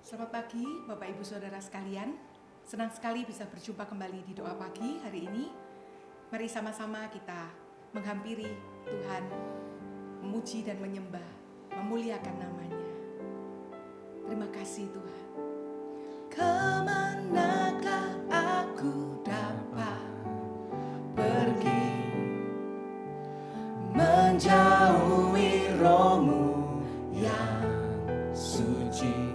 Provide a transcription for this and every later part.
Selamat pagi Bapak Ibu Saudara sekalian. Senang sekali bisa berjumpa kembali di doa pagi hari ini. Mari sama-sama kita menghampiri Tuhan, memuji dan menyembah, memuliakan namanya. Terima kasih Tuhan. Kemanakah aku dapat pergi menjauhi roh-Mu yang suci?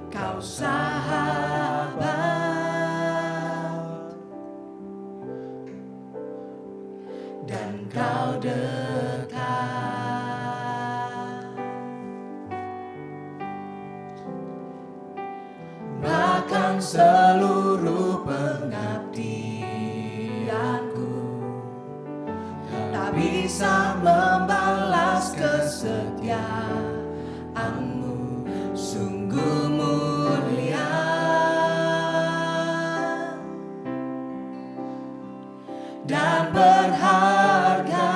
Kau sahabat dan kau dekat, bahkan seluruh pengabdianku tak bisa membalas kesetiaan-Mu. Sungguh mulia dan berharga,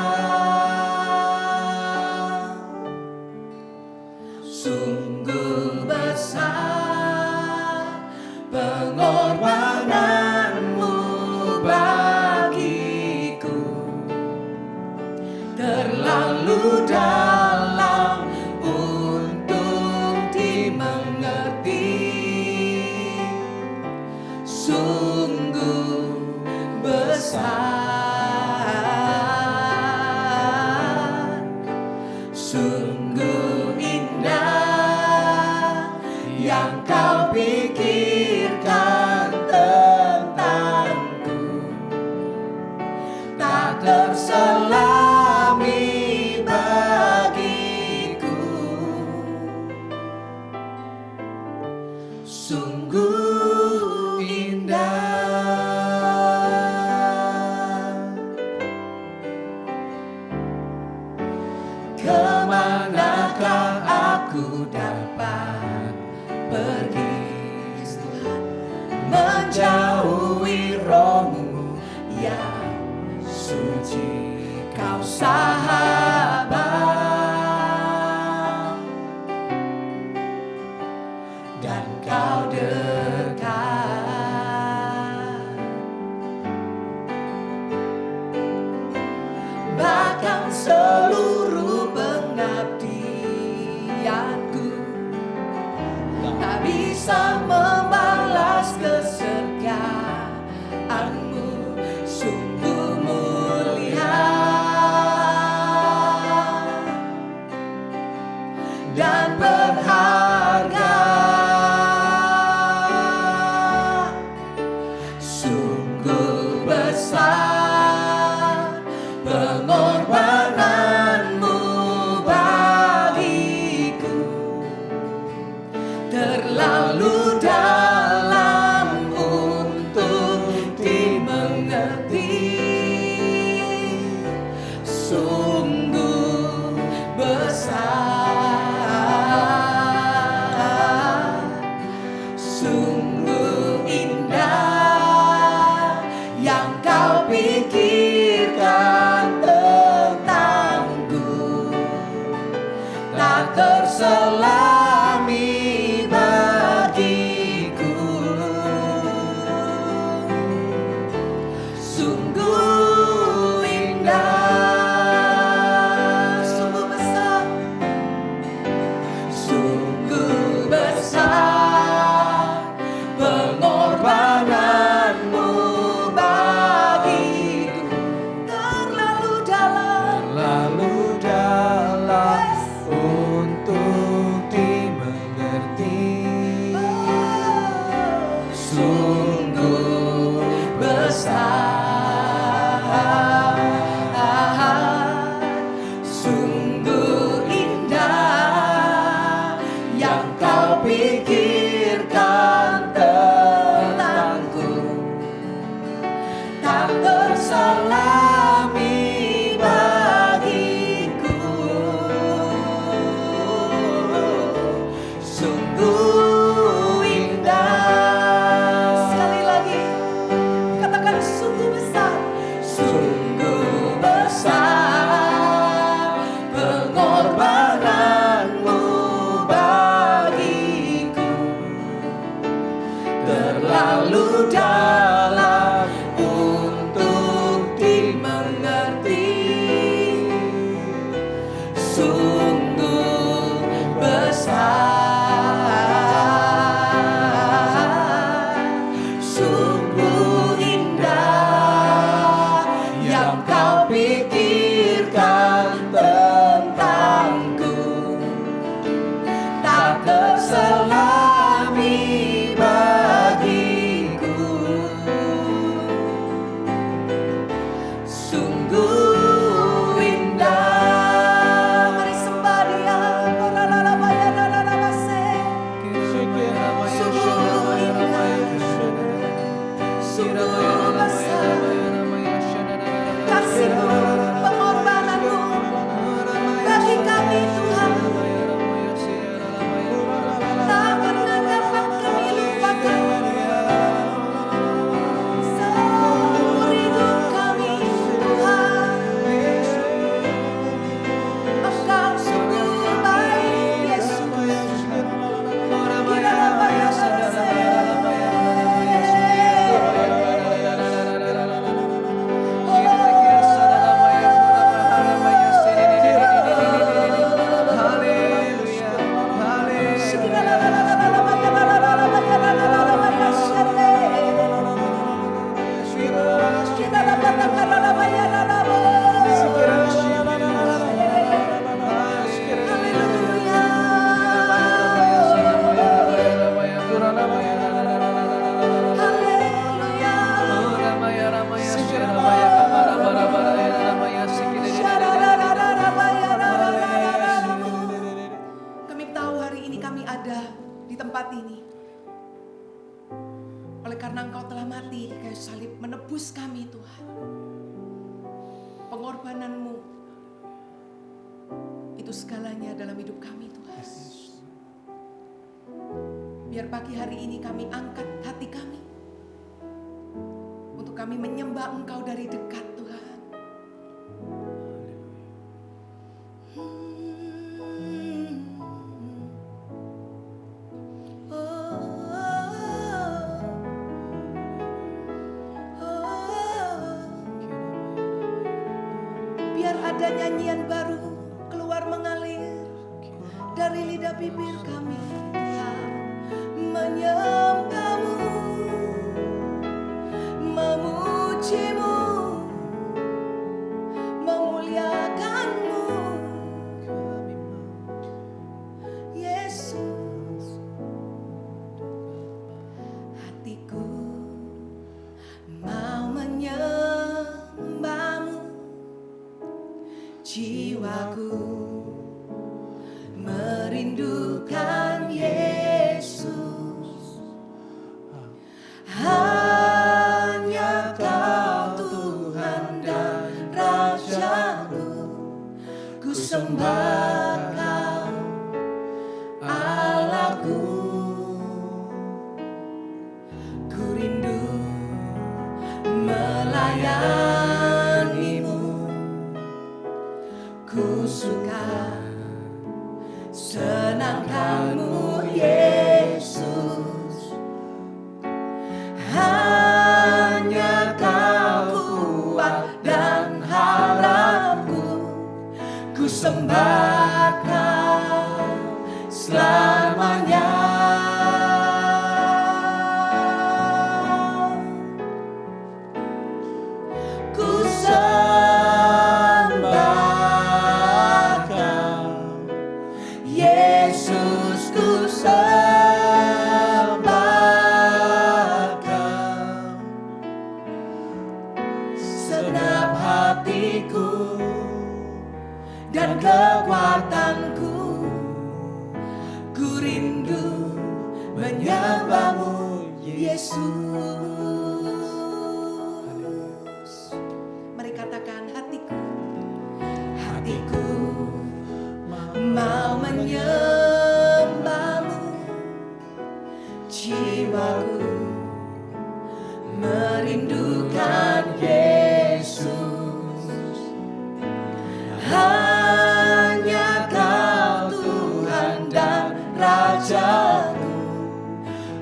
sungguh besar pengorbanan-Mu bagiku, terlalu dalam untuk dimengerti, sungguh besar, sungguh indah yang Kau pikirkan tentangku, tak terselami bagiku, sungguh indah. Kemanakah aku dapat pergi menjauhi roh-Mu yang suci? Kau sahabat dan kau dekat, bahkan seluruh pengabdianku tak bisa membalas kesetiaan-Mu. Sungguh mulia dan berharga, sungguh besar pengorbanan-Mu bagiku, terlalu dalam untuk dimengerti, sungguh besar, sungguh indah yang Kau pikirkan tentangku, tak terselami bagiku, sungguh indah, sungguh besar, sungguh besar pengorbanan-Mu bagiku, terlalu dalam untuk dimengerti, sungguh besar, sungguh indah yang Kau pikirkan tentangku, tak terselami bagiku, sungguh indah. Sekali lagi katakan sungguh besar, sungguh besar pengorbanan-Mu bagiku, ini. Oleh karena Engkau telah mati di kayu salib menebus kami Tuhan. Pengorbananmu itu segalanya dalam hidup kami Tuhan. Biar pagi hari ini kami angkat hati kami untuk kami menyembah Engkau dari dekat Tuhan. Biar ada nyanyian baru keluar mengalir dari lidah bibir kami, Tuhan. Menyembah-Mu, memuji-Mu, memuliakan-Mu, Yesus. Hatiku mau menyembah-Mu, jiwaku merindukan Yesus. Hanya Kau Tuhan dan Rajaku, ku sembah Kau Allahku. Ku rindu melayani-Mu, ku suka senangkan-Mu Yesus. Hanya Kau kuat dan harapku, ku sembah Kau selamanya. Ku sembah Kau Yesus, ku sembah Kau segenap hatiku dan kekuatanku. Ku rindu menyembah-Mu Yesus. Mari katakan, hatiku mau menyembah-Mu, jiwaku merindukan Yesus. Hanya Kau Tuhan dan Rajaku,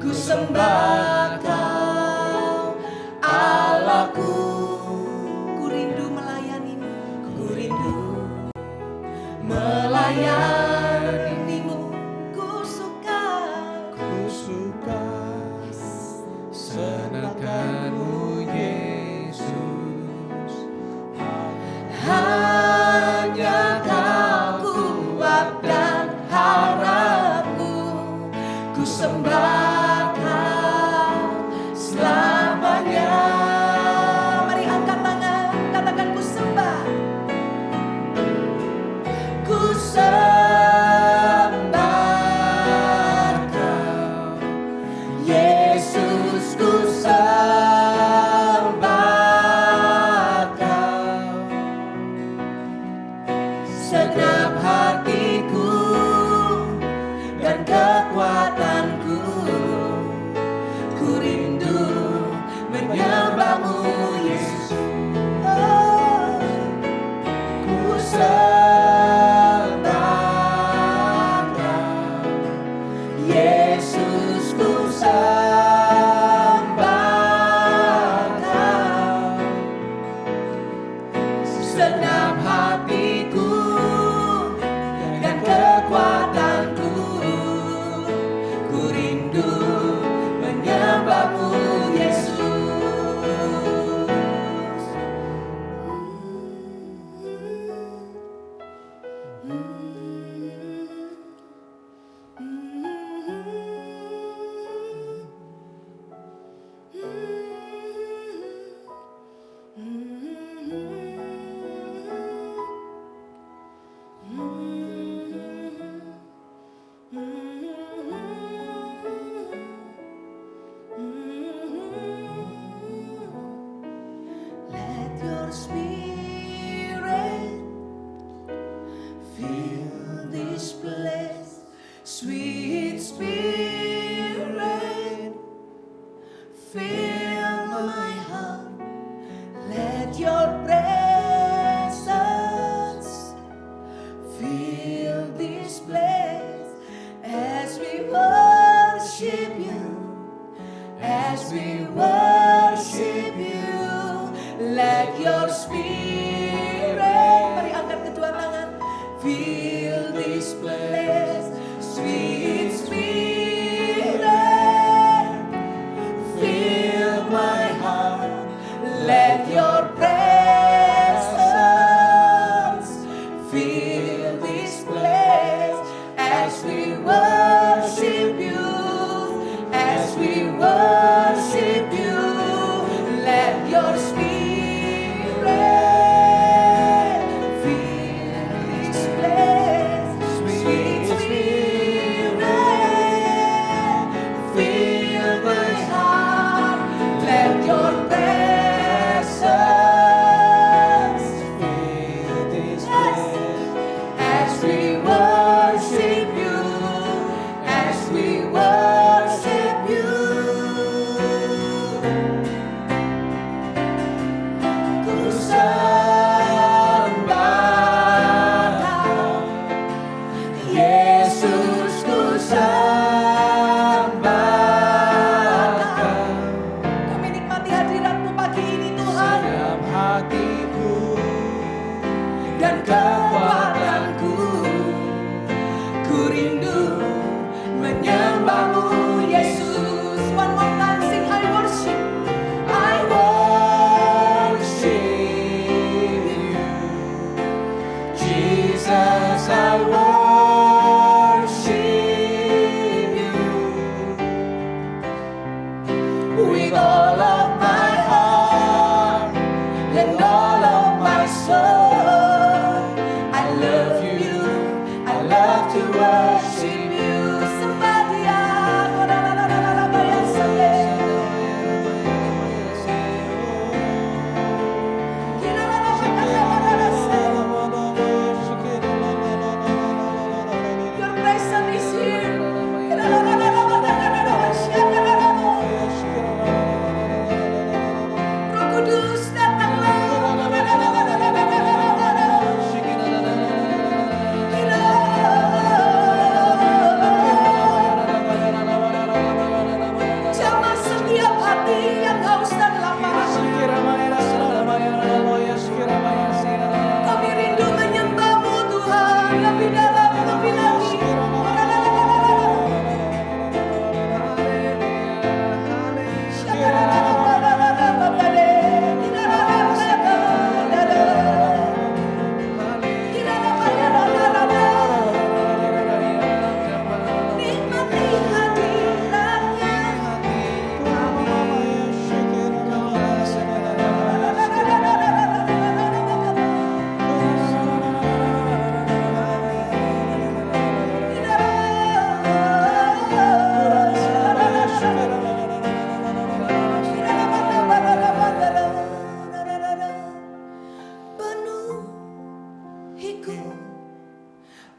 ku sembah Kau Allahku. Ku rindu melayani-Mu, ku rindu melayani-Mu, ku suka senangkan-Mu Yesus. Hanya Kau kuat dan harapku, ku sembah Kau selamanya. Mari angkat tangan, katakan, ku sembah. Ku sembah Kau Yesus, ku sembah Kau segenap hatiku dan kekuatanku. Ku rindu menyembah-Mu Yesus. Oh, ku sembah Kau Yesus, ku sembah Kau segenap hatiku dan kekuatanku. Ku rindu menyembah-Mu Yesus. we worship you, let your spirit, mari angkat kedua tangan, fill this place, sweet spirit, fill my heart, let your presence fill this place as we worship you, as we worship you, let your spirit fill this place, sweet spirit, fill my heart, let your presence fill this place as we worship you, as we worship you. Ku sembah Kau, Yesus, ku sembah Kau. Kami nikmati hadirat-Mu pagi ini Tuhan. Dalam hatiku Dan kekuatanku, ku rindu menyembah-Mu Yesus. One more time sing, I worship you, Jesus, I worship you with all of my heart and all of my soul. I love you, I love to worship you. Somebody, your presence is here. Roh Kudus datanglah. Jamah setiap hati yang haus dan lapar. Kami rindu menyembah-Mu Tuhan, lebih dalam, lebih lagi. Nikmati hadirat-Nya.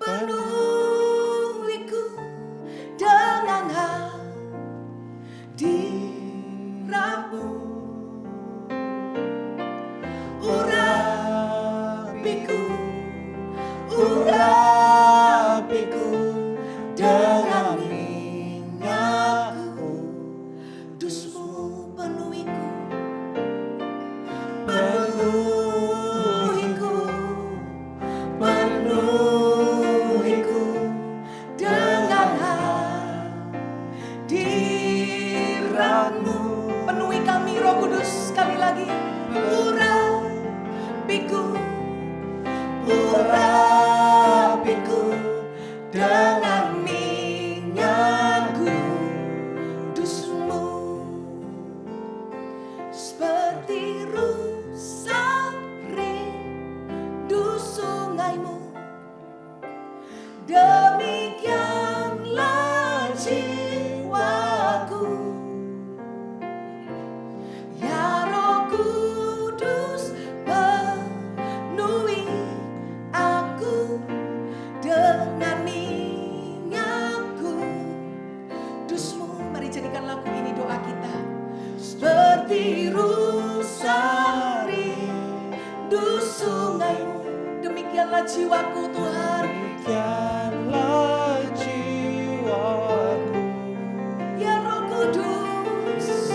Penuhiku dengan hadirat-Mu, urapiku dengan minyak kudus-Mu. Penuhiku dengan hadirat-Mu. Penuhi kami Roh Kudus, sekali lagi. Urapiku dengan minyak kudus-Mu, seperti rusa rindu sungai-Mu, demikianlah jiwaku. Ya Roh Kudus, penuhi aku dengan minyak kudus-Mu. Mari jadikan lagu ini doa kita. Seperti rusa rindu sungai-Mu, demikianlah jiwaku Tuhan. Demikianlah jiwaku. Ya Roh Kudus,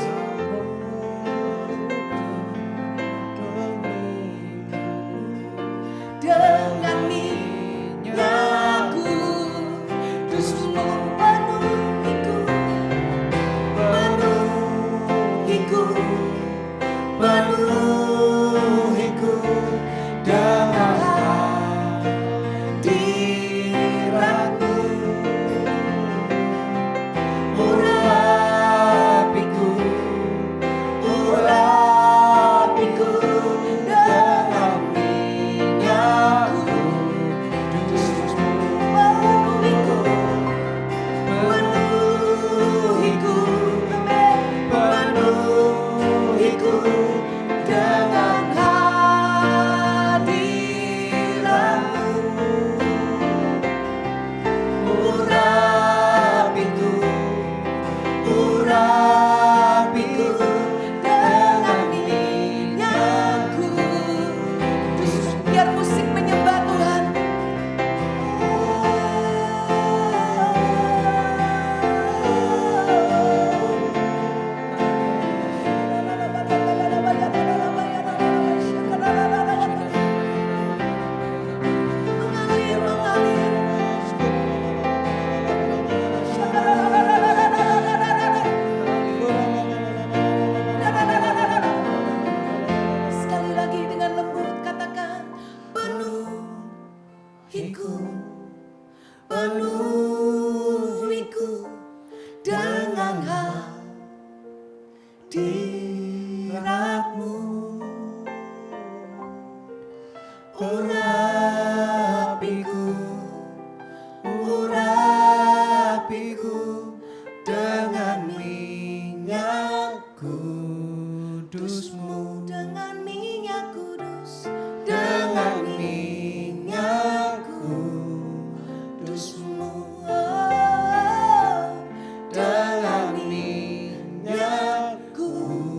dengan hadirat-Mu. Urapiku dengan minyak kudus-Mu, Dengan minyak kudus, dengan minyak kudus-Mu, dengan minyak kudus-Mu.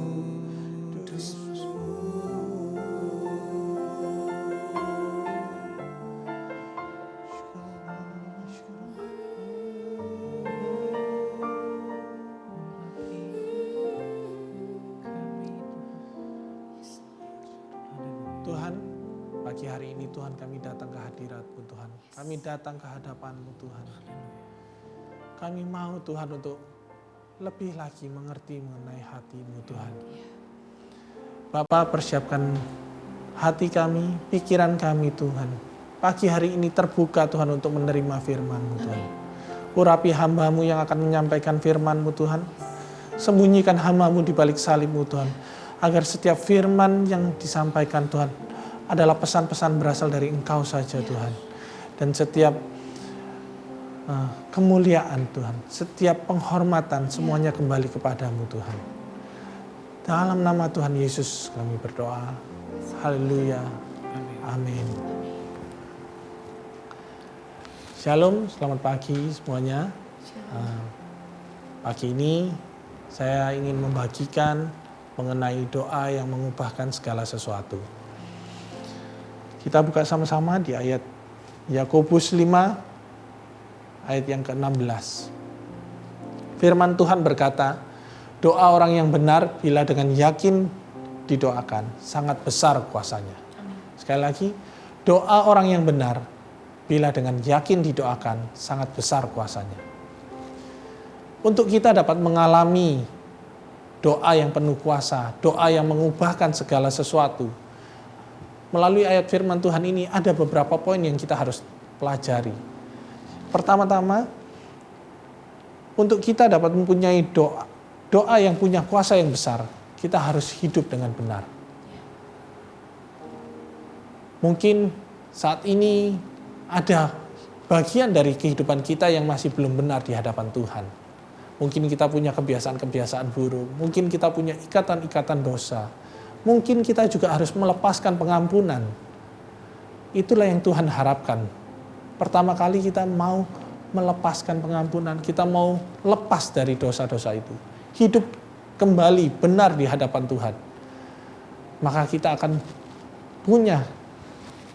Tuhan, pagi hari ini Tuhan kami datang ke hadirat-Mu Tuhan. Kami datang ke hadapan-Mu Tuhan. Kami mau Tuhan untuk lebih lagi mengerti mengenai hati-Mu Tuhan. Bapa, persiapkan hati kami, pikiran kami Tuhan. Pagi hari ini terbuka Tuhan untuk menerima firman-Mu Tuhan. Urapi hamba-Mu yang akan menyampaikan firman-Mu Tuhan. Sembunyikan hamba-Mu di balik salib-Mu Tuhan. Agar setiap firman yang disampaikan Tuhan adalah pesan-pesan berasal dari Engkau saja Tuhan. Dan setiap kemuliaan Tuhan, setiap penghormatan semuanya kembali kepadamu Tuhan. Dalam nama Tuhan Yesus kami berdoa. Haleluya. Amin. Shalom, selamat pagi semuanya. Pagi ini saya ingin membagikan mengenai doa yang mengubahkan segala sesuatu. Kita buka sama-sama di ayat Yakobus 5 ayat yang ke-16. Firman Tuhan berkata, doa orang yang benar bila dengan yakin didoakan, sangat besar kuasanya. Sekali lagi, doa orang yang benar bila dengan yakin didoakan, sangat besar kuasanya. Untuk kita dapat mengalami doa yang penuh kuasa, doa yang mengubahkan segala sesuatu. Melalui ayat firman Tuhan ini ada beberapa poin yang kita harus pelajari. Pertama-tama, untuk kita dapat mempunyai doa yang punya kuasa yang besar, kita harus hidup dengan benar. Mungkin saat ini ada bagian dari kehidupan kita yang masih belum benar di hadapan Tuhan. Mungkin kita punya kebiasaan-kebiasaan buruk. Mungkin kita punya ikatan-ikatan dosa. Mungkin kita juga harus melepaskan pengampunan. Itulah yang Tuhan harapkan. Pertama kali kita mau melepaskan pengampunan. Kita mau lepas dari dosa-dosa itu. Hidup kembali benar di hadapan Tuhan. Maka kita akan punya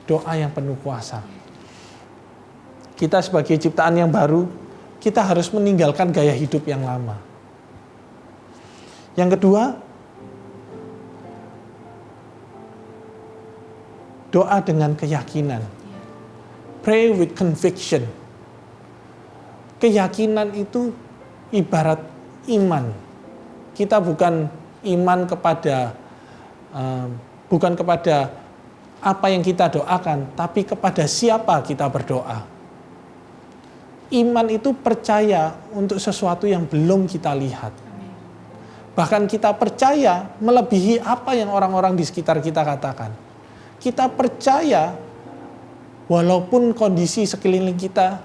doa yang penuh kuasa. Kita sebagai ciptaan yang baru, kita harus meninggalkan gaya hidup yang lama. Yang kedua, doa dengan keyakinan. Pray with conviction. Keyakinan itu ibarat iman. Kita bukan iman kepada apa yang kita doakan, tapi kepada siapa kita berdoa. Iman itu percaya untuk sesuatu yang belum kita lihat. Bahkan kita percaya melebihi apa yang orang-orang di sekitar kita katakan. Kita percaya walaupun kondisi sekeliling kita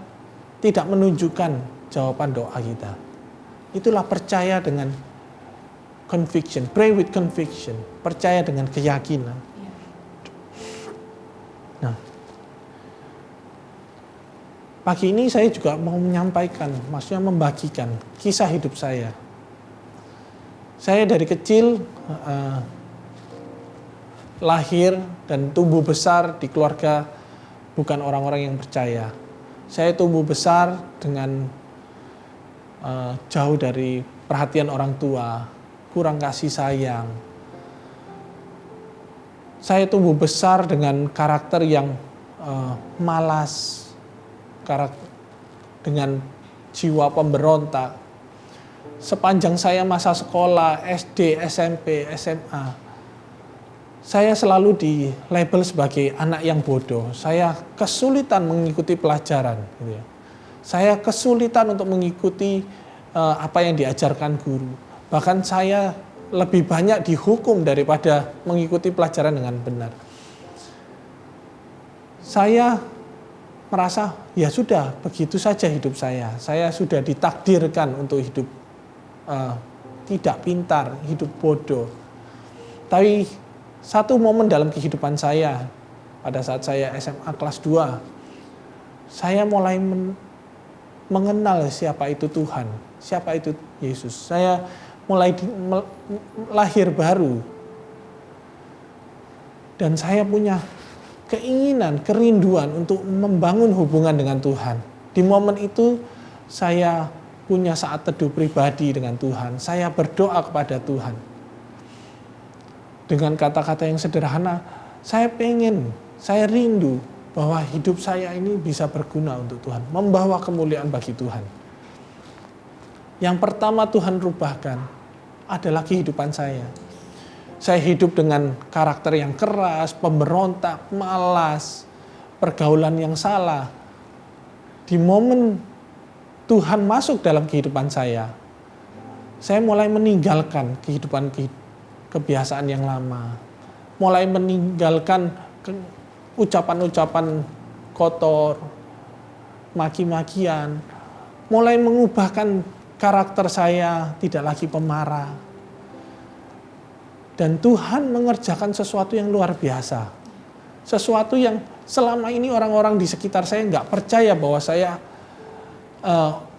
tidak menunjukkan jawaban doa kita. Itulah percaya dengan conviction. Pray with conviction. Percaya dengan keyakinan. Nah, pagi ini saya juga mau menyampaikan, maksudnya membagikan kisah hidup saya. Saya dari kecil lahir dan tumbuh besar di keluarga bukan orang-orang yang percaya. Saya tumbuh besar dengan jauh dari perhatian orang tua, kurang kasih sayang. Saya tumbuh besar dengan karakter yang malas, dengan jiwa pemberontak. Sepanjang saya masa sekolah, SD, SMP, SMA, saya selalu di-label sebagai anak yang bodoh. Saya kesulitan mengikuti pelajaran. Gitu ya. Saya kesulitan untuk mengikuti apa yang diajarkan guru. Bahkan saya lebih banyak dihukum daripada mengikuti pelajaran dengan benar. Saya merasa ya sudah, begitu saja hidup saya. Saya sudah ditakdirkan untuk hidup tidak pintar, hidup bodoh. Tapi satu momen dalam kehidupan saya, pada saat saya SMA kelas 2, saya mulai mengenal siapa itu Tuhan, siapa itu Yesus. Saya mulai lahir baru. Dan saya punya keinginan, kerinduan untuk membangun hubungan dengan Tuhan. Di momen itu saya punya saat teduh pribadi dengan Tuhan. Saya berdoa kepada Tuhan. Dengan kata-kata yang sederhana, saya rindu bahwa hidup saya ini bisa berguna untuk Tuhan, membawa kemuliaan bagi Tuhan. Yang pertama Tuhan rubahkan adalah kehidupan saya. Saya hidup dengan karakter yang keras, pemberontak, malas, pergaulan yang salah. Di momen Tuhan masuk dalam kehidupan saya mulai meninggalkan kebiasaan yang lama. Mulai meninggalkan ucapan-ucapan kotor, maki-makian. Mulai mengubahkan karakter saya, tidak lagi pemarah. Dan Tuhan mengerjakan sesuatu yang luar biasa. Sesuatu yang selama ini orang-orang di sekitar saya nggak percaya bahwa saya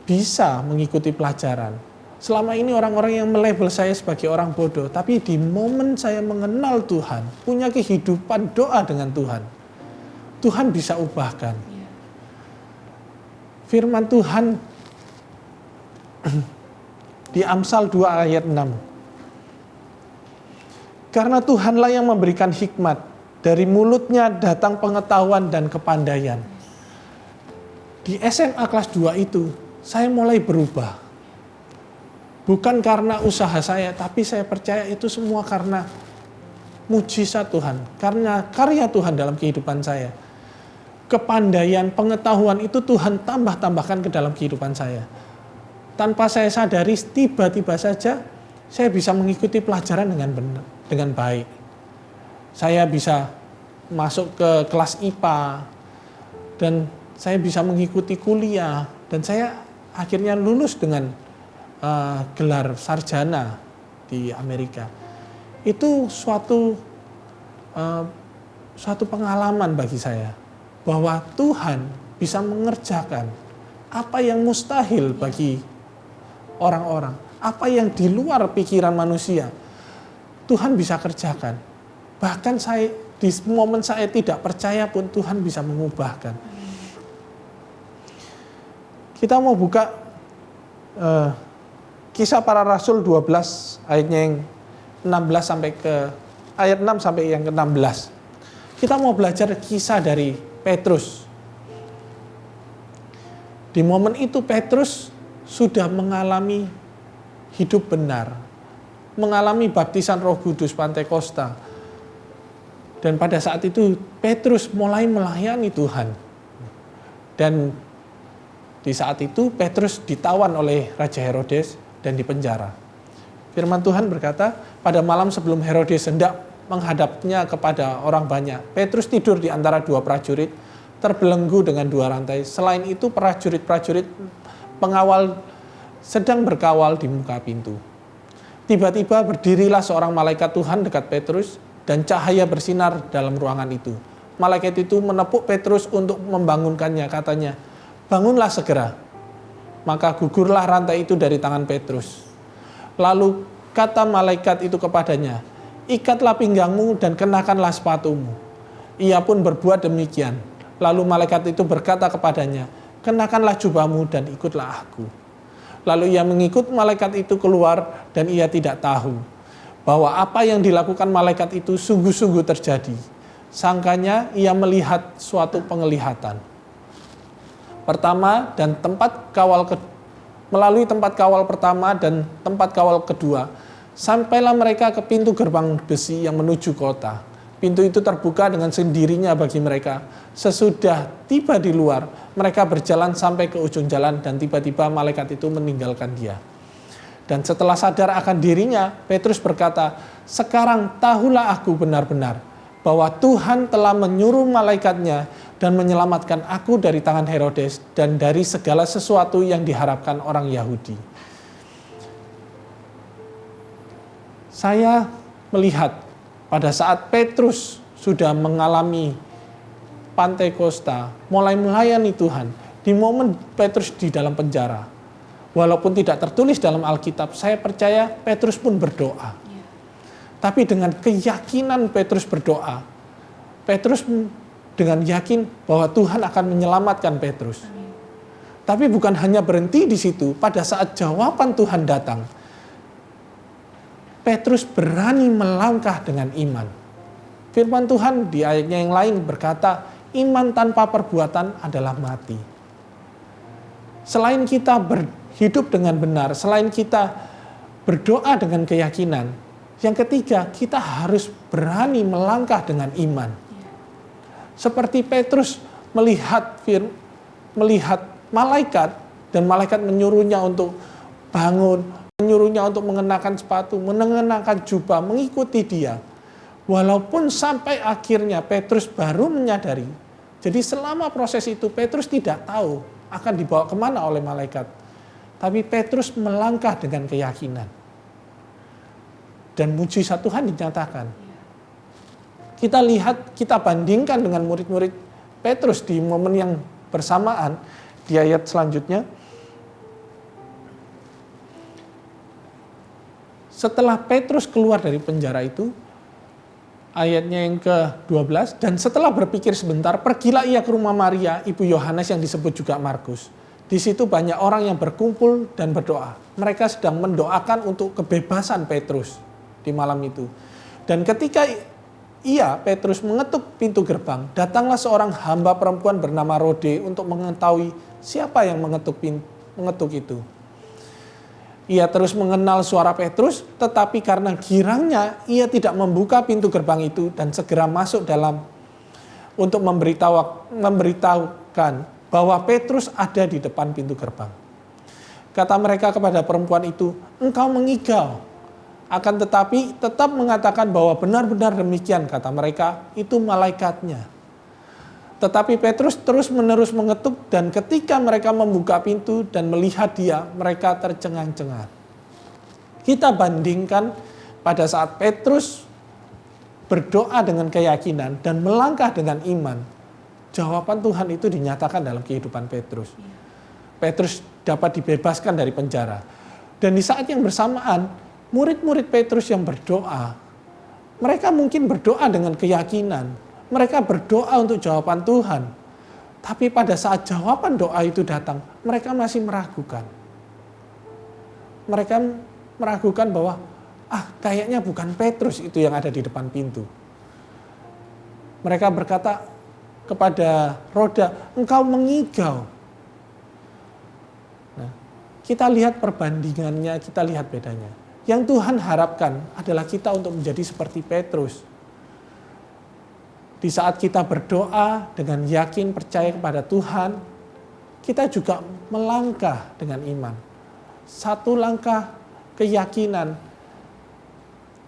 bisa mengikuti pelajaran. Selama ini orang-orang yang melabel saya sebagai orang bodoh. Tapi di momen saya mengenal Tuhan, punya kehidupan doa dengan Tuhan, Tuhan bisa ubahkan. Firman Tuhan di Amsal 2 ayat 6. Karena Tuhanlah yang memberikan hikmat, dari mulutnya datang pengetahuan dan kepandaian. Di SMA kelas 2 itu, saya mulai berubah. Bukan karena usaha saya, tapi saya percaya itu semua karena mujizat Tuhan. Karena karya Tuhan dalam kehidupan saya. Kepandaian, pengetahuan itu Tuhan tambahkan ke dalam kehidupan saya. Tanpa saya sadari, tiba-tiba saja saya bisa mengikuti pelajaran dengan baik. Saya bisa masuk ke kelas IPA, dan saya bisa mengikuti kuliah, dan saya akhirnya lulus dengan gelar sarjana di Amerika. Itu suatu pengalaman bagi saya, bahwa Tuhan bisa mengerjakan apa yang mustahil bagi orang-orang, apa yang di luar pikiran manusia, Tuhan bisa kerjakan. Bahkan di momen saya tidak percaya pun Tuhan bisa mengubahkan. Kita mau buka Kisah Para Rasul 12 ayatnya yang 16 sampai ke ayat 6 sampai yang ke-16. Kita mau belajar kisah dari Petrus. Di momen itu Petrus sudah mengalami hidup benar, mengalami baptisan Roh Kudus Pantekosta. Dan pada saat itu Petrus mulai melayani Tuhan. Dan di saat itu Petrus ditawan oleh Raja Herodes dan dipenjara. Firman Tuhan berkata, pada malam sebelum Herodes hendak menghadapnya kepada orang banyak, Petrus tidur di antara dua prajurit, terbelenggu dengan dua rantai. Selain itu prajurit-prajurit pengawal sedang berkawal di muka pintu. Tiba-tiba berdirilah seorang malaikat Tuhan dekat Petrus, dan cahaya bersinar dalam ruangan itu. Malaikat itu menepuk Petrus untuk membangunkannya, katanya, bangunlah segera. Maka gugurlah rantai itu dari tangan Petrus. Lalu kata malaikat itu kepadanya, ikatlah pinggangmu dan kenakanlah sepatumu. Ia pun berbuat demikian. Lalu malaikat itu berkata kepadanya, kenakanlah jubahmu dan ikutlah aku. Lalu ia mengikut malaikat itu keluar, dan ia tidak tahu bahwa apa yang dilakukan malaikat itu sungguh-sungguh terjadi. Sangkanya ia melihat suatu penglihatan. Pertama dan melalui tempat kawal pertama dan tempat kawal kedua, sampailah mereka ke pintu gerbang besi yang menuju kota. Pintu itu terbuka dengan sendirinya bagi mereka. Sesudah tiba di luar, mereka berjalan sampai ke ujung jalan dan tiba-tiba malaikat itu meninggalkan dia. Dan setelah sadar akan dirinya, Petrus berkata, "Sekarang tahulah aku benar-benar bahwa Tuhan telah menyuruh malaikatnya dan menyelamatkan aku dari tangan Herodes dan dari segala sesuatu yang diharapkan orang Yahudi." Saya melihat pada saat Petrus sudah mengalami Pantekosta, mulai melayani Tuhan, di momen Petrus di dalam penjara, walaupun tidak tertulis dalam Alkitab, saya percaya Petrus pun berdoa. Tapi dengan keyakinan Petrus berdoa, Petrus dengan yakin bahwa Tuhan akan menyelamatkan Petrus. Tapi bukan hanya berhenti di situ, pada saat jawaban Tuhan datang, Petrus berani melangkah dengan iman. Firman Tuhan di ayatnya yang lain berkata, iman tanpa perbuatan adalah mati. Selain kita hidup dengan benar, selain kita berdoa dengan keyakinan, yang ketiga, kita harus berani melangkah dengan iman. Seperti Petrus melihat malaikat, dan malaikat menyuruhnya untuk bangun, menyuruhnya untuk mengenakan sepatu, mengenakan jubah, mengikuti dia. Walaupun sampai akhirnya Petrus baru menyadari. Jadi selama proses itu Petrus tidak tahu akan dibawa kemana oleh malaikat. Tapi Petrus melangkah dengan keyakinan. Dan mujizat Tuhan dinyatakan. Kita lihat, kita bandingkan dengan murid-murid Petrus di momen yang bersamaan. Di ayat selanjutnya. Setelah Petrus keluar dari penjara itu, ayatnya yang ke-12, dan setelah berpikir sebentar, pergilah ia ke rumah Maria, ibu Yohanes yang disebut juga Markus. Di situ banyak orang yang berkumpul dan berdoa. Mereka sedang mendoakan untuk kebebasan Petrus di malam itu. Dan ketika Petrus mengetuk pintu gerbang, datanglah seorang hamba perempuan bernama Rode untuk mengetahui siapa yang mengetuk itu. Ia terus mengenal suara Petrus, tetapi karena girangnya ia tidak membuka pintu gerbang itu dan segera masuk dalam untuk memberitahukan bahwa Petrus ada di depan pintu gerbang. Kata mereka kepada perempuan itu, "Engkau mengigau." Akan tetapi tetap mengatakan bahwa benar-benar demikian, kata mereka, itu malaikatnya. Tetapi Petrus terus-menerus mengetuk dan ketika mereka membuka pintu dan melihat dia, mereka tercengang-cengang. Kita bandingkan pada saat Petrus berdoa dengan keyakinan dan melangkah dengan iman, jawaban Tuhan itu dinyatakan dalam kehidupan Petrus. Petrus dapat dibebaskan dari penjara. Dan di saat yang bersamaan, murid-murid Petrus yang berdoa, mereka mungkin berdoa dengan keyakinan. Mereka berdoa untuk jawaban Tuhan. Tapi pada saat jawaban doa itu datang, mereka masih meragukan. Mereka meragukan bahwa, kayaknya bukan Petrus itu yang ada di depan pintu. Mereka berkata kepada Roda, "Engkau mengigau." Nah, kita lihat perbandingannya, kita lihat bedanya. Yang Tuhan harapkan adalah kita untuk menjadi seperti Petrus. Di saat kita berdoa dengan yakin percaya kepada Tuhan, kita juga melangkah dengan iman. Satu langkah keyakinan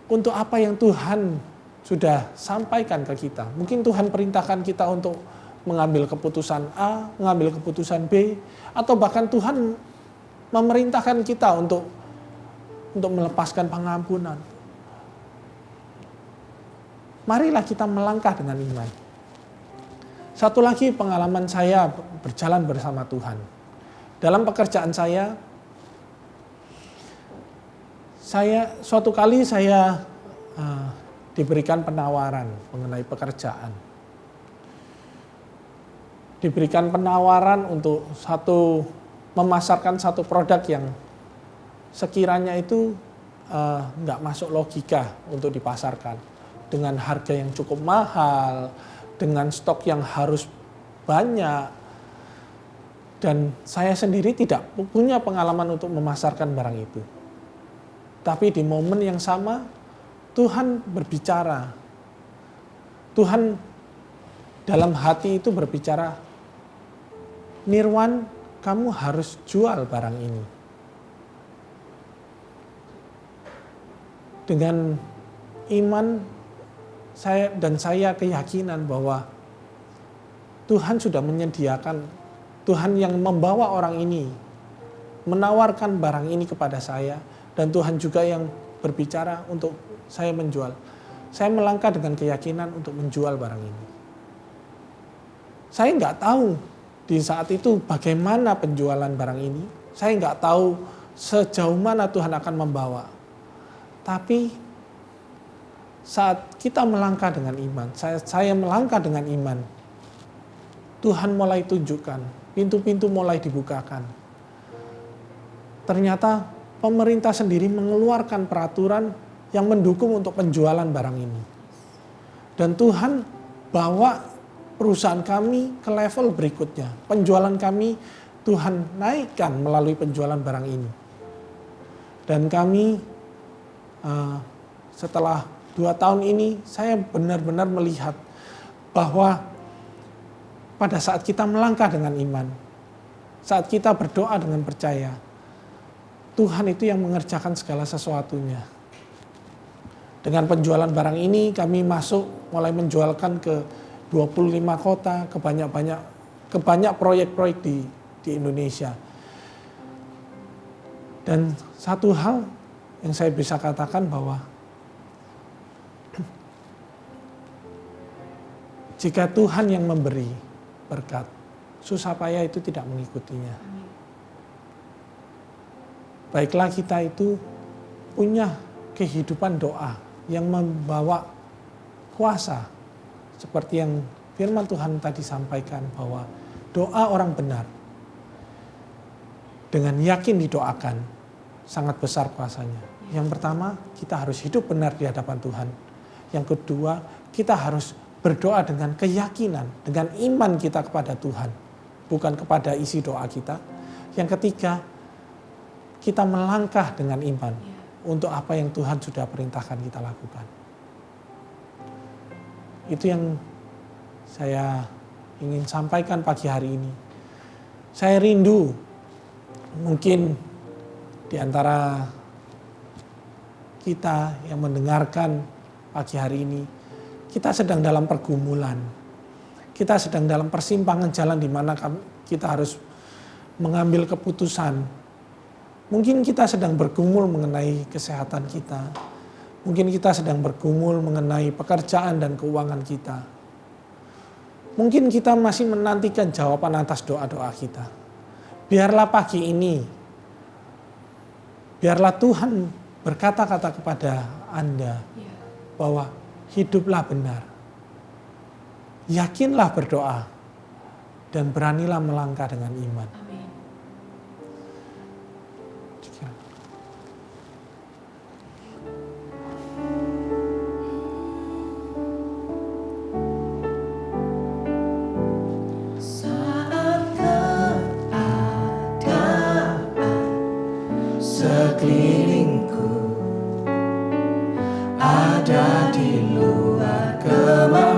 untuk apa yang Tuhan sudah sampaikan ke kita. Mungkin Tuhan perintahkan kita untuk mengambil keputusan A, mengambil keputusan B, atau bahkan Tuhan memerintahkan kita untuk melepaskan pengampunan. Marilah kita melangkah dengan iman. Satu lagi pengalaman saya berjalan bersama Tuhan. Dalam pekerjaan saya suatu kali saya diberikan penawaran mengenai pekerjaan. Diberikan penawaran untuk memasarkan satu produk yang sekiranya itu nggak masuk logika untuk dipasarkan. Dengan harga yang cukup mahal, dengan stok yang harus banyak. Dan saya sendiri tidak punya pengalaman untuk memasarkan barang itu. Tapi di momen yang sama, Tuhan berbicara Tuhan dalam hati itu berbicara, Nirwan, kamu harus jual barang ini. Dengan iman saya keyakinan bahwa Tuhan sudah menyediakan, Tuhan yang membawa orang ini, menawarkan barang ini kepada saya, dan Tuhan juga yang berbicara untuk saya menjual. Saya melangkah dengan keyakinan untuk menjual barang ini. Saya nggak tahu di saat itu bagaimana penjualan barang ini. Saya nggak tahu sejauh mana Tuhan akan membawa. Tapi saat kita melangkah dengan iman, saya melangkah dengan iman, Tuhan mulai tunjukkan, pintu-pintu mulai dibukakan. Ternyata pemerintah sendiri mengeluarkan peraturan yang mendukung untuk penjualan barang ini. Dan Tuhan bawa perusahaan kami ke level berikutnya. Penjualan kami Tuhan naikkan melalui penjualan barang ini. Dan kami setelah 2 tahun ini, saya benar-benar melihat bahwa pada saat kita melangkah dengan iman, saat kita berdoa dengan percaya, Tuhan itu yang mengerjakan segala sesuatunya. Dengan penjualan barang ini kami mulai menjualkan ke 25 kota, ke banyak proyek-proyek di Indonesia. Dan satu hal yang saya bisa katakan bahwa jika Tuhan yang memberi berkat, susah payah itu tidak mengikutinya. Baiklah kita itu punya kehidupan doa yang membawa kuasa. Seperti yang firman Tuhan tadi sampaikan bahwa doa orang benar dengan yakin didoakan sangat besar kuasanya. Yang pertama, kita harus hidup benar di hadapan Tuhan. Yang kedua, kita harus berdoa dengan keyakinan, dengan iman kita kepada Tuhan, bukan kepada isi doa kita. Yang ketiga, kita melangkah dengan iman untuk apa yang Tuhan sudah perintahkan kita lakukan. Itu yang saya ingin sampaikan pagi hari ini. Saya rindu, mungkin di antara kita yang mendengarkan pagi hari ini, kita sedang dalam pergumulan. Kita sedang dalam persimpangan jalan di mana kita harus mengambil keputusan. Mungkin kita sedang bergumul mengenai kesehatan kita. Mungkin kita sedang bergumul mengenai pekerjaan dan keuangan kita. Mungkin kita masih menantikan jawaban atas doa-doa kita. Biarlah pagi ini, biarlah Tuhan berkata-kata kepada Anda bahwa hiduplah benar. Yakinlah berdoa dan beranilah melangkah dengan iman. Amin. Sekelilingku ada di luar kemampuanku,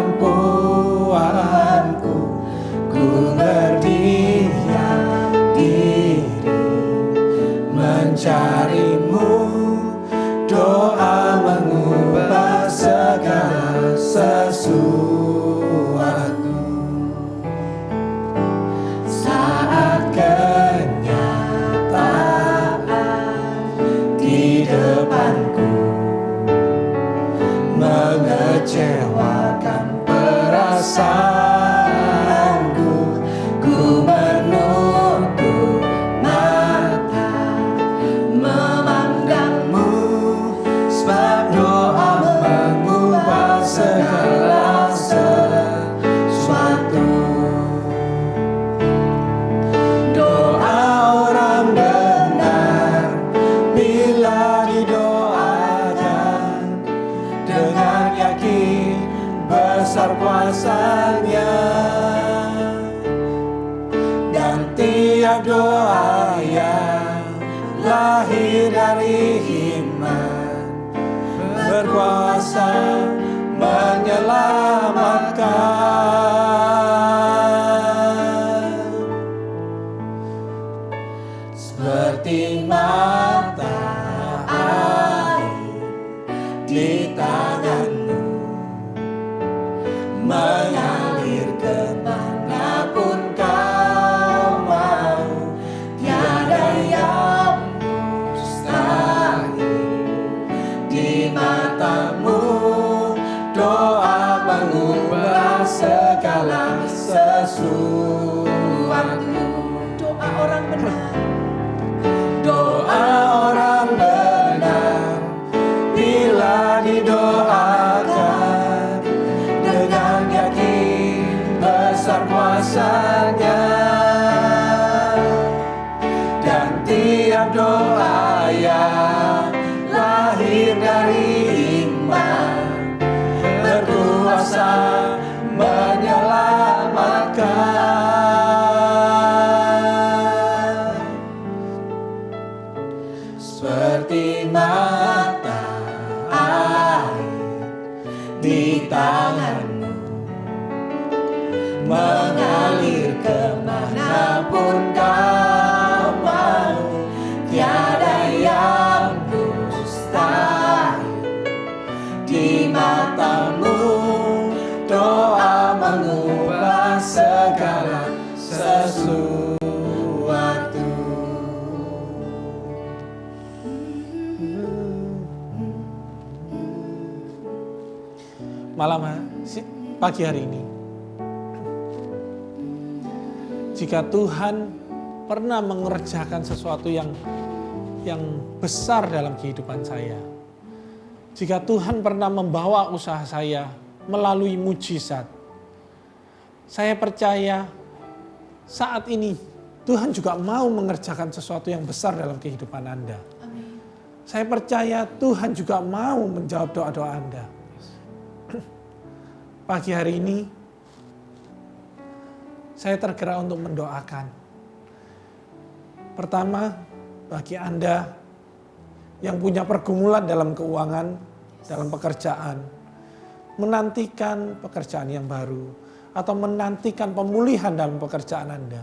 ku berdiam diri mencarimu. Doa mengubah segala sesuatu. Saat depanku mengecewakan perasaanku, ku menutup mata memandangmu, sebab doa mengubah segala sesuatu. Doa orang benar bila didoakan dengan yakin besar kuasanya, dan tiap doa yang lahir dari iman berkuasa menyelamatkan. segala sesuatu. Doa orang benar, Doa orang benar bila didoakan dengan yakin besar kuasanya, dan tiap doa yang lahir dari iman berkuasa menyelamatkan. Seperti mata air di tanganmu mengalir kemanapun kau mau, tiada yang mustahil di matamu. Doa mengubah segala sesuatu. Pagi hari ini, jika Tuhan pernah mengerjakan sesuatu yang besar dalam kehidupan saya, jika Tuhan pernah membawa usaha saya melalui mujizat, saya percaya saat ini Tuhan juga mau mengerjakan sesuatu yang besar dalam kehidupan Anda. amin. Saya percaya Tuhan juga mau menjawab doa-doa Anda. Pagi hari ini, saya tergerak untuk mendoakan. Pertama, bagi Anda yang punya pergumulan dalam keuangan, dalam pekerjaan, menantikan pekerjaan yang baru, atau menantikan pemulihan dalam pekerjaan Anda.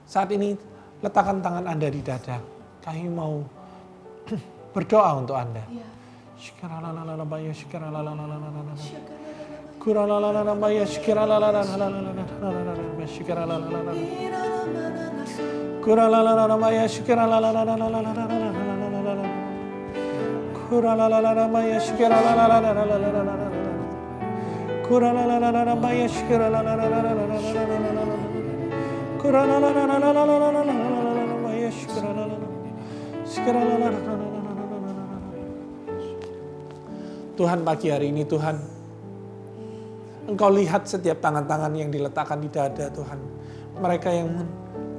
Saat ini, letakkan tangan Anda di dada. Kami mau berdoa untuk Anda. Tuhan, pagi hari ini Tuhan, Engkau lihat setiap tangan-tangan yang diletakkan di dada Tuhan. Mereka yang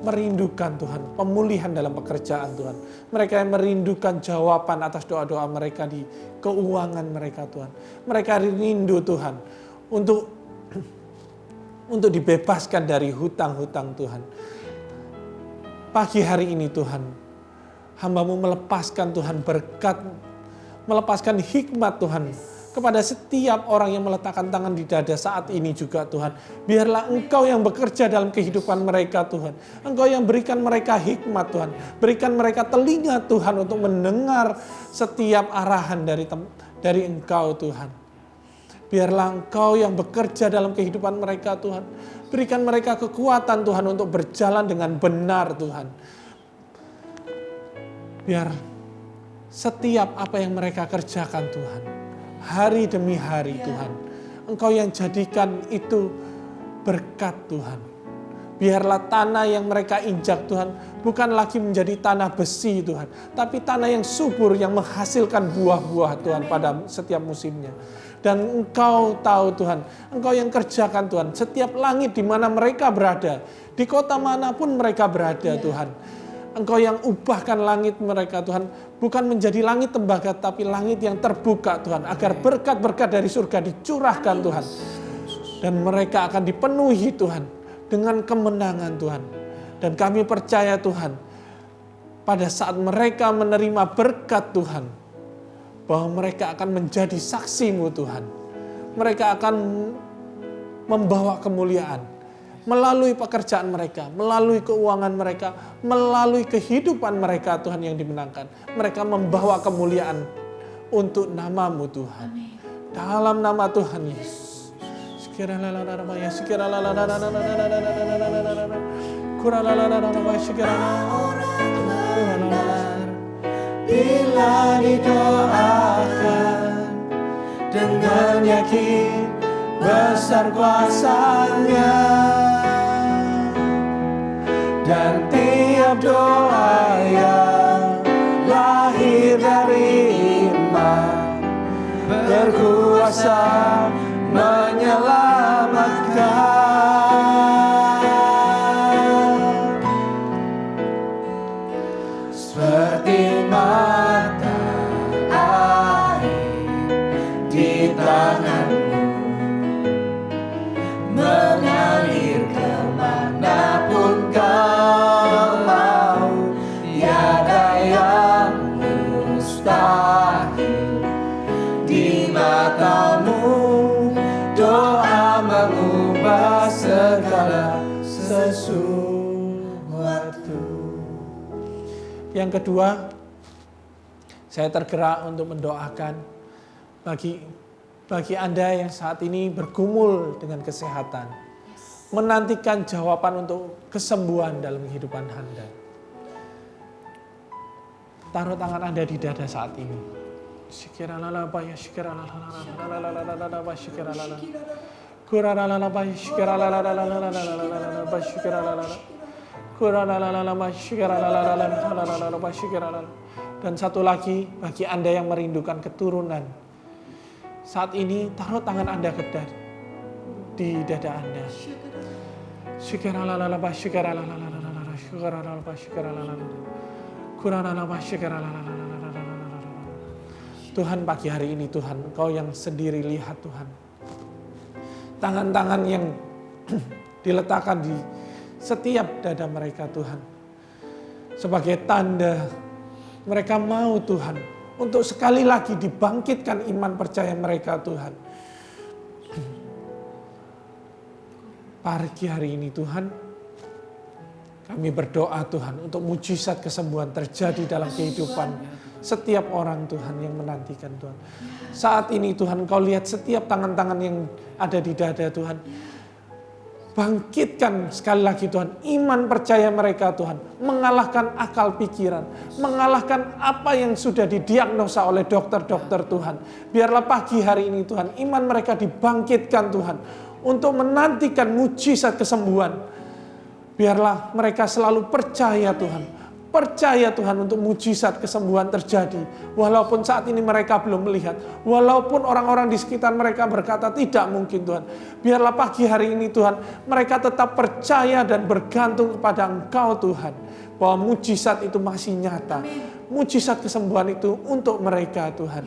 merindukan Tuhan, pemulihan dalam pekerjaan Tuhan. Mereka yang merindukan jawaban atas doa-doa mereka di keuangan mereka Tuhan. Mereka rindu Tuhan untuk dibebaskan dari hutang-hutang Tuhan. Pagi hari ini Tuhan, hamba-Mu melepaskan Tuhan berkat, melepaskan hikmat Tuhan kepada setiap orang yang meletakkan tangan di dada saat ini juga Tuhan. Biarlah Engkau yang bekerja dalam kehidupan mereka Tuhan. Engkau yang berikan mereka hikmat Tuhan. Berikan mereka telinga Tuhan untuk mendengar setiap arahan dari Engkau Tuhan. Biarlah Engkau yang bekerja dalam kehidupan mereka Tuhan. Berikan mereka kekuatan Tuhan untuk berjalan dengan benar Tuhan. Biar setiap apa yang mereka kerjakan Tuhan, hari demi hari Tuhan, Engkau yang jadikan itu berkat Tuhan. Biarlah tanah yang mereka injak Tuhan bukan lagi menjadi tanah besi Tuhan, tapi tanah yang subur yang menghasilkan buah-buah Tuhan pada setiap musimnya. Dan Engkau tahu Tuhan, Engkau yang kerjakan Tuhan, setiap langit di mana mereka berada, di kota manapun mereka berada Tuhan. Engkau yang ubahkan langit mereka Tuhan, bukan menjadi langit tembaga, tapi langit yang terbuka Tuhan, agar berkat-berkat dari surga dicurahkan Tuhan. Dan mereka akan dipenuhi Tuhan, dengan kemenangan Tuhan. Dan kami percaya Tuhan, pada saat mereka menerima berkat Tuhan, bahwa mereka akan menjadi saksi-Mu Tuhan. Mereka akan membawa kemuliaan melalui pekerjaan mereka, melalui keuangan mereka, melalui kehidupan mereka Tuhan yang dimenangkan. Mereka membawa kemuliaan untuk nama-Mu Tuhan. Amin. Dalam nama Tuhan Yesus. Bila didoakan dengan yakin besar kuasa-Nya. Dan tiap doa yang lahir dari iman berkuasa menyelamatkan. Seperti mata air di tanganmu mengalir kemanapun kau mau, tiada yang mustahil di matamu. Doa mengubah segala sesuatu. Yang kedua, saya tergerak untuk mendoakan bagi Anda yang saat ini bergumul dengan kesehatan, menantikan jawaban untuk kesembuhan dalam kehidupan Anda. Taruh tangan Anda di dada saat ini. Dan satu lagi, bagi Anda yang merindukan keturunan, saat ini taruh tangan Anda di dada Anda. Tuhan, pagi hari ini Tuhan, Engkau yang sendiri lihat Tuhan, tangan-tangan yang diletakkan di setiap dada mereka Tuhan, sebagai tanda mereka mau Tuhan untuk sekali lagi dibangkitkan iman percaya mereka Tuhan. Pagi hari ini Tuhan, kami berdoa Tuhan untuk mujizat kesembuhan terjadi dalam kehidupan setiap orang Tuhan yang menantikan Tuhan. Saat ini Tuhan, Kau lihat setiap tangan-tangan yang ada di dada Tuhan. Bangkitkan sekali lagi Tuhan iman percaya mereka Tuhan, mengalahkan akal pikiran, mengalahkan apa yang sudah didiagnosa oleh dokter-dokter Tuhan. Biarlah pagi hari ini Tuhan, iman mereka dibangkitkan Tuhan untuk menantikan mujizat kesembuhan. Biarlah mereka selalu percaya Tuhan, percaya Tuhan untuk mujizat kesembuhan terjadi. Walaupun saat ini mereka belum melihat. Walaupun orang-orang di sekitar mereka berkata tidak mungkin Tuhan. Biarlah pagi hari ini Tuhan, mereka tetap percaya dan bergantung kepada Engkau Tuhan. Bahwa mujizat itu masih nyata. Mujizat kesembuhan itu untuk mereka Tuhan.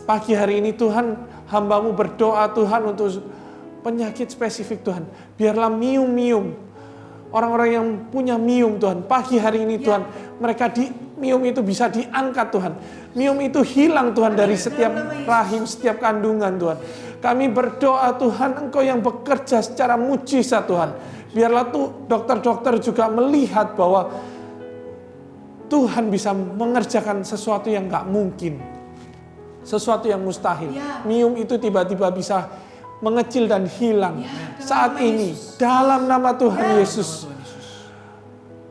Pagi hari ini Tuhan, hamba-Mu berdoa Tuhan untuk penyakit spesifik Tuhan. Biarlah mium-mium, orang-orang yang punya mium Tuhan, pagi hari ini Tuhan, mereka mium itu bisa diangkat Tuhan. Mium itu hilang Tuhan dari setiap rahim, setiap kandungan Tuhan. Kami berdoa Tuhan, Engkau yang bekerja secara mujizat Tuhan. Biarlah dokter-dokter juga melihat bahwa Tuhan bisa mengerjakan sesuatu yang gak mungkin. Sesuatu yang mustahil. Mium itu tiba-tiba bisa mengecil dan hilang saat ini dalam nama Tuhan Yesus.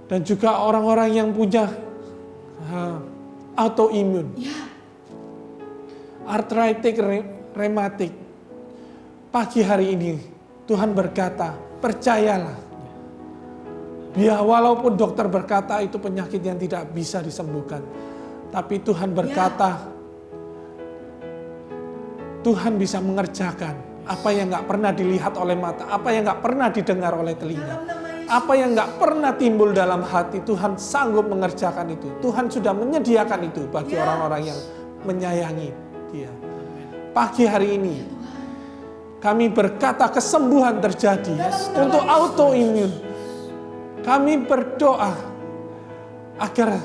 Dan juga orang-orang yang punya autoimun, artritik, rematik, pagi hari ini Tuhan berkata, percayalah. Biar walaupun dokter berkata itu penyakit yang tidak bisa disembuhkan, tapi Tuhan berkata Tuhan bisa mengerjakan apa yang gak pernah dilihat oleh mata, apa yang gak pernah didengar oleh telinga, apa yang gak pernah timbul dalam hati, Tuhan sanggup mengerjakan itu. Tuhan sudah menyediakan itu bagi orang-orang yang menyayangi Dia. Pagi hari ini kami berkata kesembuhan terjadi untuk autoimun. Kami berdoa agar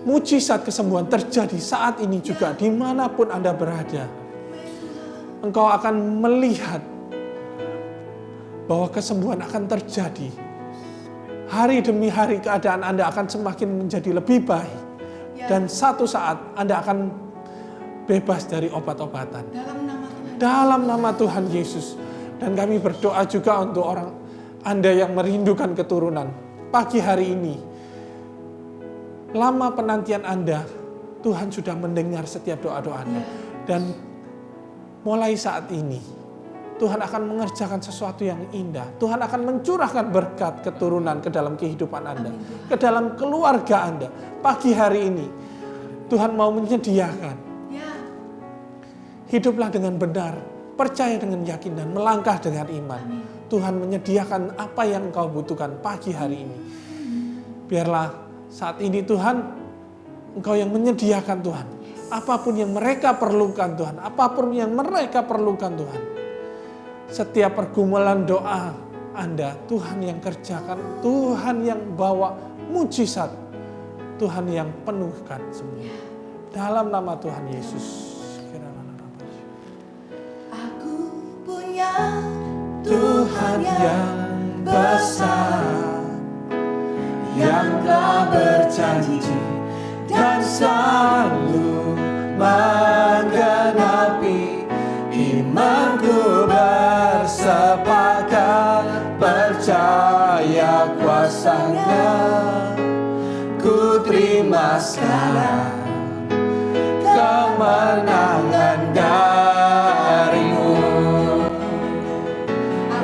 mujizat kesembuhan terjadi saat ini juga dimanapun Anda berada. Engkau akan melihat bahwa kesembuhan akan terjadi. Hari demi hari keadaan Anda akan semakin menjadi lebih baik. Dan satu saat Anda akan bebas dari obat-obatan. Dalam nama Tuhan Yesus. Dan kami berdoa juga untuk orang Anda yang merindukan keturunan. Pagi hari ini, lama penantian Anda, Tuhan sudah mendengar setiap doa-doa Anda. Dan mulai saat ini Tuhan akan mengerjakan sesuatu yang indah. Tuhan akan mencurahkan berkat keturunan ke dalam kehidupan Anda, ke dalam keluarga Anda. Pagi hari ini Tuhan mau menyediakan. Hiduplah dengan benar, percaya dengan yakin dan melangkah dengan iman. Tuhan menyediakan apa yang engkau butuhkan pagi hari ini. Biarlah saat ini Tuhan, engkau yang menyediakan Tuhan. Apapun yang mereka perlukan Tuhan, apapun yang mereka perlukan Tuhan. Setiap pergumulan doa Anda, Tuhan yang kerjakan, Tuhan yang bawa mujizat, Tuhan yang penuhkan semua. Dalam nama Tuhan Yesus. Aku punya Tuhan yang besar, yang telah berjanji dan selalu menggenapi. Imanku bersepakat percaya kuasa-Nya. Ku terima sekarang kemenangan dari-Mu.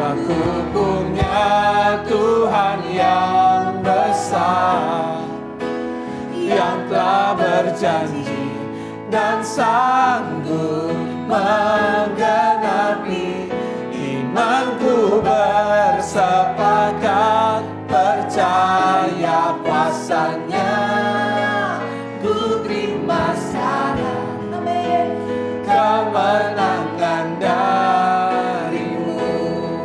Aku punya Tuhan yang besar, yang telah berjanji dan sanggup menggenapi. Imanku bersepakat percaya kuasa-Nya. Ku terima sekarang kemenangan dari-Mu.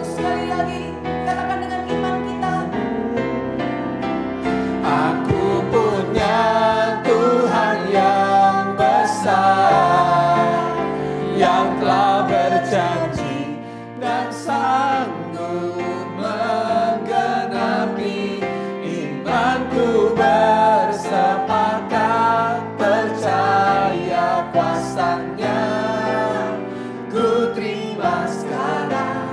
Sekali lagi, katakan dengan iman kita. Aku punya Tuhan yang besar, yang telah berjanji dan sanggup menggenapi. Imanku bersepakat percaya kuasa-Nya. Ku terima sekarang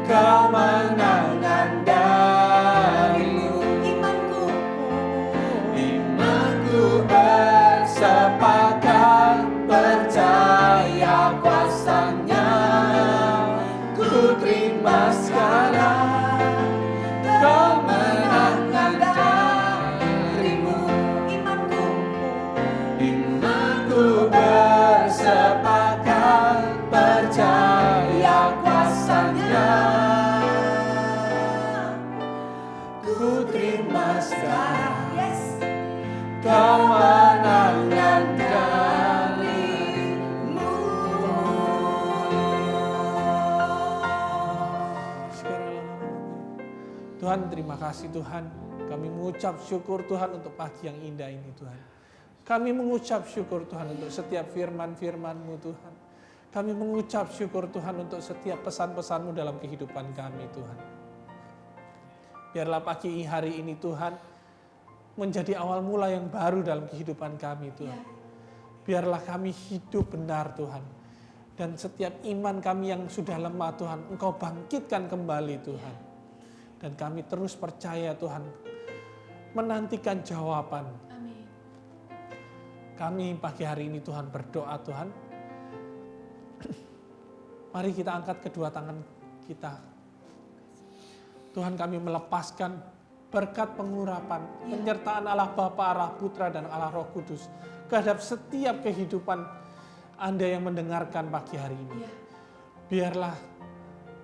kemenangan dari-Mu. Imanku bersepakat percaya kuasa-Nya. Ku terima sekarang kemenangan dari-Mu. Imanku bersepakat percaya kuasa-Nya. Ku terima sekarang kemenangan dari-Mu. Tuhan, terima kasih Tuhan. Kami mengucap syukur Tuhan untuk pagi yang indah ini Tuhan. Kami mengucap syukur Tuhan untuk setiap firman-firman-Mu Tuhan. Kami mengucap syukur Tuhan untuk setiap pesan-pesan-Mu dalam kehidupan kami Tuhan. Biarlah pagi hari ini Tuhan menjadi awal mula yang baru dalam kehidupan kami Tuhan. Biarlah kami hidup benar Tuhan. Dan setiap iman kami yang sudah lemah Tuhan, Engkau bangkitkan kembali Tuhan. Dan kami terus percaya Tuhan, menantikan jawaban. Amin. Kami pagi hari ini Tuhan berdoa Tuhan. Mari kita angkat kedua tangan kita. Tuhan, kami melepaskan berkat pengurapan, penyertaan Allah Bapa, Allah Putra, dan Allah Roh Kudus terhadap setiap kehidupan Anda yang mendengarkan pagi hari ini. Biarlah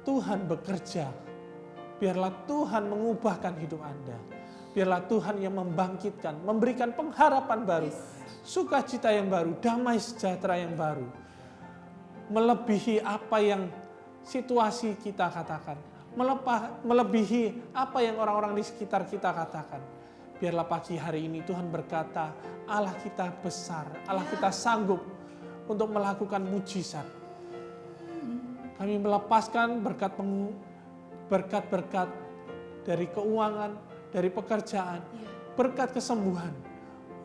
Tuhan bekerja, biarlah Tuhan mengubahkan hidup Anda, biarlah Tuhan yang membangkitkan, memberikan pengharapan baru, sukacita yang baru, damai sejahtera yang baru, melebihi apa yang situasi kita katakan, melebihi apa yang orang-orang di sekitar kita katakan. Biarlah pagi hari ini Tuhan berkata, Allah kita besar, Allah kita sanggup untuk melakukan mujizat. Kami melepaskan berkat-berkat dari keuangan, dari pekerjaan, berkat kesembuhan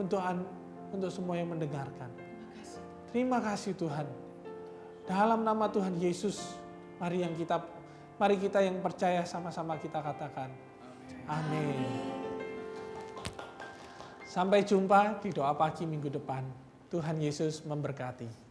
untuk semua yang mendengarkan. Terima kasih Tuhan. Dalam nama Tuhan Yesus, mari kita yang percaya sama-sama kita katakan, amin. Sampai jumpa di doa pagi minggu depan. Tuhan Yesus memberkati.